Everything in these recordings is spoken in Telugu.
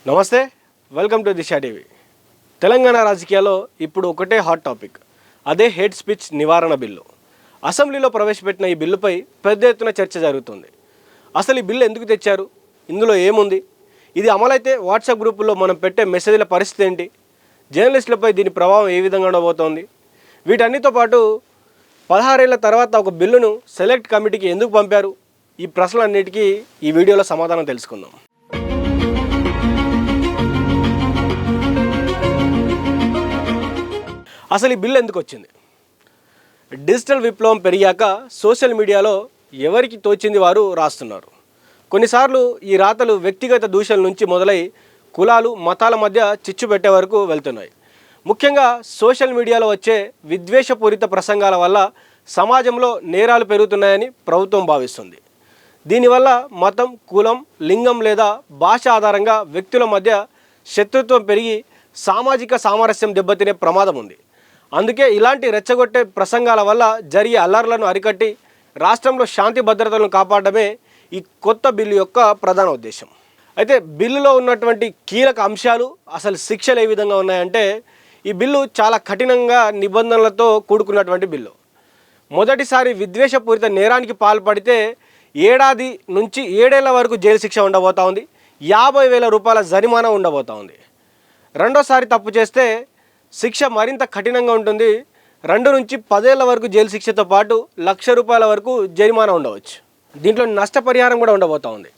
నమస్తే, welcome to Disha TV. Telangana రాజకీయాల్లో ఇప్పుడు ఒకటే హాట్ టాపిక్, అదే హేట్ స్పీచ్ నివారణ బిల్లు. అసెంబ్లీలో ప్రవేశపెట్టిన ఈ బిల్లుపై పెద్ద ఎత్తున చర్చ జరుగుతుంది. అసలు ఈ బిల్లు ఎందుకు తెచ్చారు, ఇందులో ఏముంది, ఇది అమలైతే వాట్సాప్ గ్రూపుల్లో మనం పెట్టే మెసేజ్ల పరిస్థితి ఏంటి, జర్నలిస్టులపై దీని ప్రభావం ఏ విధంగా ఉండబోతోంది, వీటన్నిటితో పాటు 16 ఏళ్ల తర్వాత ఒక బిల్లును సెలెక్ట్ కమిటీకి ఎందుకు పంపారు, ఈ ప్రశ్నలన్నిటికీ ఈ వీడియోలో సమాధానం తెలుసుకుందాం. అసలు ఈ బిల్లు ఎందుకు వచ్చింది? డిజిటల్ విప్లవం పెరిగాక సోషల్ మీడియాలో ఎవరికి తోచింది వారు రాస్తున్నారు. కొన్నిసార్లు ఈ రాతలు వ్యక్తిగత దూషణల నుంచి మొదలై కులాలు మతాల మధ్య చిచ్చు పెట్టే వరకు వెళ్తున్నాయి. ముఖ్యంగా సోషల్ మీడియాలో వచ్చే విద్వేషపూరిత ప్రసంగాల వల్ల సమాజంలో నేరాలు పెరుగుతున్నాయని ప్రభుత్వం భావిస్తుంది. దీనివల్ల మతం, కులం, లింగం లేదా భాష ఆధారంగా వ్యక్తుల మధ్య శత్రుత్వం పెరిగి సామాజిక సామరస్యం దెబ్బతినే ప్రమాదం ఉంది. అందుకే ఇలాంటి రెచ్చగొట్టే ప్రసంగాల వల్ల జరిగే అల్లర్లను అరికట్టి రాష్ట్రంలో శాంతి భద్రతలను కాపాడమే ఈ కొత్త బిల్లు యొక్క ప్రధాన ఉద్దేశం. అయితే బిల్లులో ఉన్నటువంటి కీలక అంశాలు, అసలు శిక్షలు ఏ విధంగా ఉన్నాయంటే, ఈ బిల్లు చాలా కఠినంగా నిబంధనలతో కూడుకున్నటువంటి బిల్లు. మొదటిసారి విద్వేషపూరిత నేరానికి పాల్పడితే 1 ఏడాది నుంచి 7 ఏళ్ల వరకు జైలు శిక్ష ఉండబోతా ఉంది. 50,000 రూపాయల జరిమానా ఉండబోతా ఉంది. రెండోసారి తప్పు చేస్తే శిక్ష మరింత కఠినంగా ఉంటుంది. 2 నుంచి 10 ఏళ్ల వరకు జైలు శిక్షతో పాటు ₹1,00,000 వరకు జరిమానా ఉండవచ్చు. దీంట్లో నష్టపరిహారం కూడా ఉండబోతా ఉంది.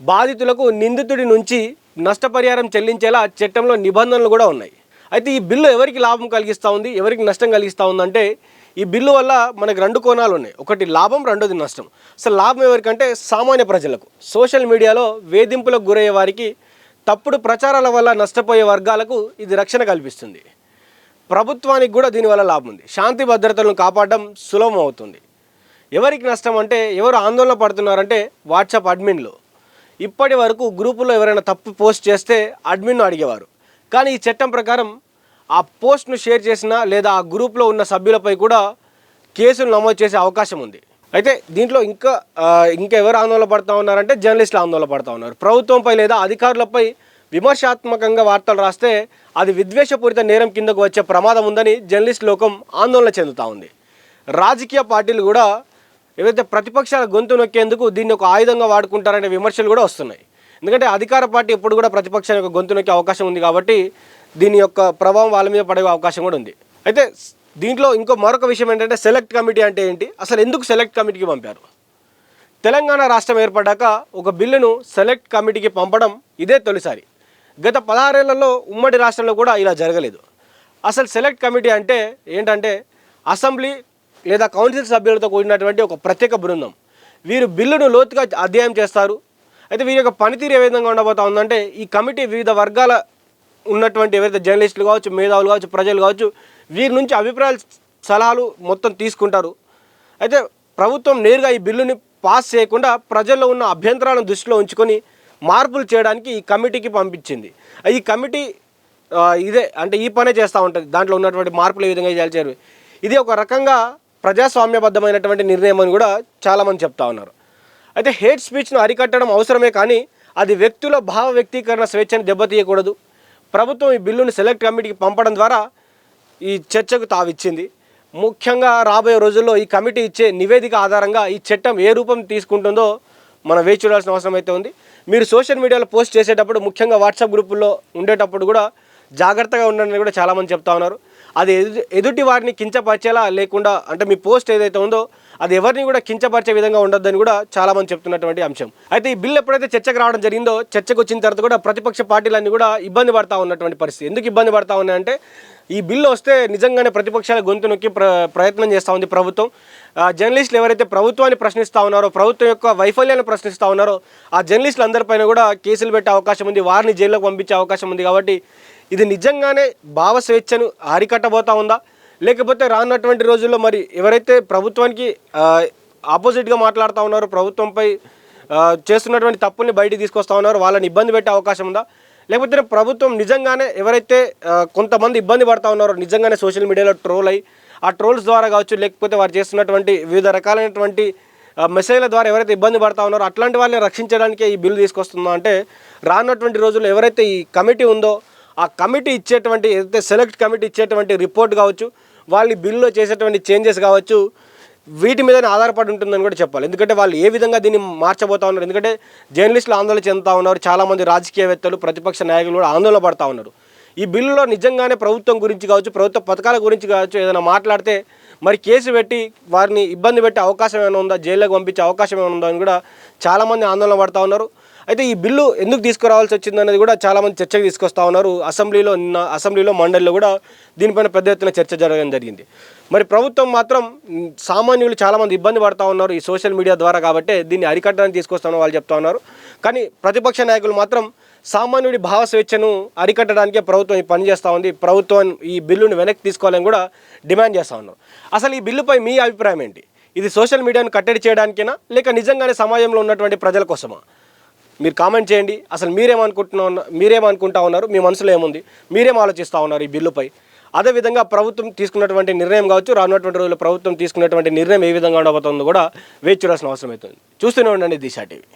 బాధితులకు నిందితుడి నుంచి నష్టపరిహారం చెల్లించేలా చట్టంలో నిబంధనలు కూడా ఉన్నాయి. అయితే ఈ బిల్లు ఎవరికి లాభం కలిగిస్తూ ఉంది, ఎవరికి నష్టం కలిగిస్తూ ఉందంటే, ఈ బిల్లు వల్ల మనకు 2 కోణాలు ఉన్నాయి. ఒకటి లాభం, రెండోది నష్టం. అసలు లాభం ఎవరికంటే సామాన్య ప్రజలకు, సోషల్ మీడియాలో వేధింపులకు గురయ్యే వారికి, తప్పుడు ప్రచారాల వల్ల నష్టపోయే వర్గాలకు ఇది రక్షణ కల్పిస్తుంది. ప్రభుత్వానికి కూడా దీనివల్ల లాభం ఉంది. శాంతి భద్రతలను కాపాడడం సులభం అవుతుంది. ఎవరికి నష్టం అంటే, ఎవరు ఆందోళన పడుతున్నారంటే వాట్సాప్ అడ్మిన్లు. ఇప్పటి వరకు గ్రూపులో ఎవరైనా తప్పు పోస్ట్ చేస్తే అడ్మిన్ను అడిగేవారు. కానీ ఈ చట్టం ప్రకారం ఆ పోస్ట్ను షేర్ చేసినా లేదా ఆ గ్రూప్లో ఉన్న సభ్యులపై కూడా కేసులు నమోదు చేసే అవకాశం ఉంది. అయితే దీంట్లో ఇంకా ఎవరు ఆందోళన పడుతూ ఉన్నారంటే జర్నలిస్టులు ఆందోళన పడుతూ ఉన్నారు. ప్రభుత్వంపై లేదా అధికారులపై విమర్శాత్మకంగా వార్తలు రాస్తే అది విద్వేషపూరిత నేరం కిందకు వచ్చే ప్రమాదం ఉందని జర్నలిస్ట్ లోకం ఆందోళన చెందుతూ ఉంది. రాజకీయ పార్టీలు కూడా ఏవైతే ప్రతిపక్షాల గొంతు నొక్కేందుకు దీన్ని ఒక ఆయుధంగా వాడుకుంటారనే విమర్శలు కూడా వస్తున్నాయి. ఎందుకంటే అధికార పార్టీ ఎప్పుడు కూడా ప్రతిపక్షాల యొక్క గొంతు నొక్కే అవకాశం ఉంది కాబట్టి దీని యొక్క ప్రభావం వాళ్ళ మీద పడే అవకాశం కూడా ఉంది. అయితే దీంట్లో మరొక విషయం ఏంటంటే, సెలెక్ట్ కమిటీ అంటే ఏంటి, అసలు ఎందుకు సెలెక్ట్ కమిటీకి పంపారు? తెలంగాణ రాష్ట్రం ఏర్పడ్డాక ఒక బిల్లును సెలెక్ట్ కమిటీకి పంపడం ఇదే తొలిసారి. గత 16 ఏళ్లలో ఉమ్మడి రాష్ట్రంలో కూడా ఇలా జరగలేదు. అసలు సెలెక్ట్ కమిటీ అంటే ఏంటంటే, అసెంబ్లీ లేదా కౌన్సిల్ సభ్యులతో కూడినటువంటి ఒక ప్రత్యేక బృందం. వీరు బిల్లును లోతుగా అధ్యయనం చేస్తారు. అయితే వీరి యొక్క పనితీరు ఏ విధంగా ఉండబోతా ఉందంటే, ఈ కమిటీ వివిధ వర్గాల ఉన్నటువంటి ఎవరైతే జర్నలిస్టులు కావచ్చు, మేధావులు కావచ్చు, ప్రజలు కావచ్చు, వీరి నుంచి అభిప్రాయాలు, సలహాలు మొత్తం తీసుకుంటారు. అయితే ప్రభుత్వం నేరుగా ఈ బిల్లుని పాస్ చేయకుండా ప్రజల్లో ఉన్న అభ్యంతరాలను దృష్టిలో ఉంచుకొని మార్పులు చేయడానికి ఈ కమిటీకి పంపించింది. ఈ కమిటీ ఇదే అంటే ఈ పనే చేస్తూ ఉంటుంది. దాంట్లో ఉన్నటువంటి మార్పులు ఏ విధంగా చేయాలి, ఇది ఒక రకంగా ప్రజాస్వామ్యబద్ధమైనటువంటి నిర్ణయం అని కూడా చాలామంది చెప్తా ఉన్నారు. అయితే హేట్ స్పీచ్ను అరికట్టడం అవసరమే, కానీ అది వ్యక్తుల భావ వ్యక్తీకరణ స్వేచ్ఛను దెబ్బతీయకూడదు. ప్రభుత్వం ఈ బిల్లును సెలెక్ట్ కమిటీకి పంపడం ద్వారా ఈ చర్చకు తావిచ్చింది. ముఖ్యంగా రాబోయే రోజుల్లో ఈ కమిటీ ఇచ్చే నివేదిక ఆధారంగా ఈ చట్టం ఏ రూపం తీసుకుంటుందో మనం వేచి చూడాల్సిన అవసరం అయితే ఉంది. మీరు సోషల్ మీడియాలో పోస్ట్ చేసేటప్పుడు, ముఖ్యంగా వాట్సాప్ గ్రూపుల్లో ఉండేటప్పుడు కూడా జాగ్రత్తగా ఉండండి కూడా చాలామంది చెప్తా ఉన్నారు. అది ఎదుటి వారిని కించపరిచేలా లేకుండా, అంటే మీ పోస్ట్ ఏదైతే ఉందో అది ఎవరిని కూడా కించపరిచే విధంగా ఉండొద్దని కూడా చాలామంది చెప్తున్నటువంటి అంశం. అయితే ఈ బిల్లు ఎప్పుడైతే చర్చకు రావడం జరిగిందో, చర్చకు వచ్చిన తర్వాత కూడా ప్రతిపక్ష పార్టీలన్నీ కూడా ఇబ్బంది పడతా ఉన్నటువంటి పరిస్థితి. ఎందుకు ఇబ్బంది పడతా ఉన్నాయంటే, ఈ బిల్లు వస్తే నిజంగానే ప్రతిపక్షాల గొంతు నొక్కి ప్రయత్నం చేస్తూ ఉంది ప్రభుత్వం. జర్నలిస్టులు ఎవరైతే ప్రభుత్వాన్ని ప్రశ్నిస్తూ ఉన్నారో, ప్రభుత్వం యొక్క వైఫల్యాన్ని ప్రశ్నిస్తూ ఉన్నారో, ఆ జర్నలిస్టులు అందరిపైన కూడా కేసులు పెట్టే అవకాశం ఉంది, వారిని జైల్లోకి పంపించే అవకాశం ఉంది. కాబట్టి ఇది నిజంగానే భావ స్వేచ్ఛను అరికట్టబోతా ఉందా, లేకపోతే రానున్నటువంటి రోజుల్లో మరి ఎవరైతే ప్రభుత్వానికి ఆపోజిట్గా మాట్లాడుతూ ఉన్నారో, ప్రభుత్వంపై చేస్తున్నటువంటి తప్పుల్ని బయటికి తీసుకొస్తా ఉన్నారో వాళ్ళని ఇబ్బంది పెట్టే అవకాశం ఉందా, లేకపోతే ప్రభుత్వం నిజంగానే ఎవరైతే కొంతమంది ఇబ్బంది పడతా ఉన్నారో నిజంగానే సోషల్ మీడియాలో ట్రోల్ అయ్యి ఆ ట్రోల్స్ ద్వారా కావచ్చు, లేకపోతే వారు చేస్తున్నటువంటి వివిధ రకాలైనటువంటి మెసేజ్ల ద్వారా ఎవరైతే ఇబ్బంది పడతా ఉన్నారో అట్లాంటి వాళ్ళని రక్షించడానికే ఈ బిల్లు తీసుకొస్తుందో అంటే రానున్నటువంటి రోజుల్లో ఎవరైతే ఈ కమిటీ ఉందో ఆ కమిటీ ఇచ్చేటువంటి ఏదైతే సెలెక్ట్ కమిటీ ఇచ్చేటువంటి రిపోర్ట్ కావచ్చు, వాళ్ళు ఈ బిల్లులో చేసేటువంటి చేంజెస్ కావచ్చు, వీటి మీదనే ఆధారపడి ఉంటుందని కూడా చెప్పాలి. ఎందుకంటే వాళ్ళు ఏ విధంగా దీన్ని మార్చబోతా ఉన్నారు. ఎందుకంటే జర్నలిస్టులు ఆందోళన చెందుతూ ఉన్నారు, చాలామంది రాజకీయవేత్తలు, ప్రతిపక్ష నాయకులు కూడా ఆందోళన పడుతూ ఉన్నారు. ఈ బిల్లులో నిజంగానే ప్రభుత్వం గురించి కావచ్చు, ప్రభుత్వ పథకాల గురించి కావచ్చు ఏదైనా మాట్లాడితే మరి కేసు పెట్టి వారిని ఇబ్బంది పెట్టే అవకాశం ఏమైనా ఉందా, జైల్లోకి పంపించే అవకాశం ఏమైనా ఉందా అని కూడా చాలామంది ఆందోళన పడుతూ ఉన్నారు. అయితే ఈ బిల్లు ఎందుకు తీసుకురావాల్సి వచ్చిందనేది కూడా చాలామంది చర్చకు తీసుకొస్తూ ఉన్నారు. అసెంబ్లీలో మండలిలో కూడా దీనిపైన పెద్ద ఎత్తున చర్చ జరగడం జరిగింది. మరి ప్రభుత్వం మాత్రం సామాన్యులు చాలామంది ఇబ్బంది పడుతూ ఉన్నారు ఈ సోషల్ మీడియా ద్వారా, కాబట్టి దీన్ని అరికట్టడానికి తీసుకొస్తామని వాళ్ళు చెప్తా ఉన్నారు. కానీ ప్రతిపక్ష నాయకులు మాత్రం సామాన్యుడి భావ స్వేచ్ఛను అరికట్టడానికే ప్రభుత్వం ఈ పని చేస్తూ ఉంది, ప్రభుత్వం ఈ బిల్లును వెనక్కి తీసుకోవాలని కూడా డిమాండ్ చేస్తూ ఉన్నారు. అసలు ఈ బిల్లుపై మీ అభిప్రాయం ఏంటి? ఇది సోషల్ మీడియాను కట్టడి చేయడానికేనా లేక నిజంగానే సమాజంలో ఉన్నటువంటి ప్రజల కోసమా? మీరు కామెంట్ చేయండి. అసలు మీరేమనుకుంటా ఉన్నారు, మీ మనసులో ఏముంది, మీరేం ఆలోచిస్తూ ఉన్నారు ఈ బిల్లుపై? అదేవిధంగా ప్రభుత్వం తీసుకున్నటువంటి నిర్ణయం కావచ్చు, రానున్నటువంటి రోజుల్లో ప్రభుత్వం తీసుకున్నటువంటి నిర్ణయం ఏ విధంగా ఉండబోతుందో కూడా వేచి చూడాల్సిన అవసరం అవుతుంది. చూస్తూనే ఉండండి దిశ టీవీ.